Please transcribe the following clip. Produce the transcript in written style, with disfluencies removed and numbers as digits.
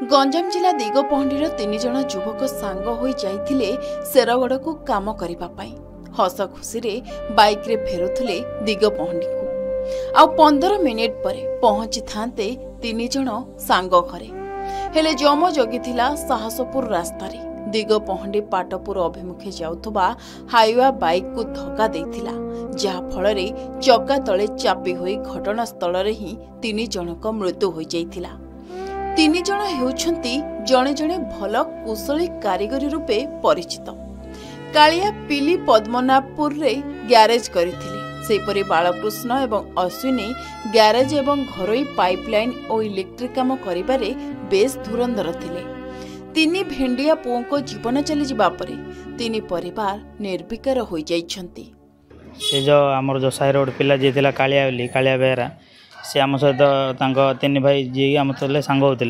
गंजाम जिला दिगपहंडीर 3 जण युवक सांग होई जाइथिले शेरगढ़ को काम करिबा पई हस खुशी रे बाइक रे फेरुथले दिगपहंडी को आ 15 मिनिट परे पहुंची थांते 3 जण सांग घरे हेले जम जगिथिला साहसपुर रास्ता रे दिगपहंडी पाटपुर अभिमुखे जाउथबा हाईवा बाइक को धक्का देथिला जहा फल रे चक्का तले चापी होई घटनास्थल रे ही 3 जनक मृत्यु होई जाइथिला। 3 जण हेउछंती जणे जणे भल कुशली कारीगरी रूपे परिचित। कालिया पिली पद्मनाभपुर रे ग्यारेज करिथिले सेपरि बालकृष्ण एवं अश्विनी ग्यारेज एवं घरोई पाइपलाइन और इलेक्ट्रिक काम करिबारे बेस धुरंधर थिले। 3 भेंडिया पुओं को जीवन चली जिबा परे 3 परिवार निर्विकार होई जाइछंती। से जो आमर जो साई रोड पिला जे थिला कालिया बेरा से आम सहित 3 भाई जी आम सांग होते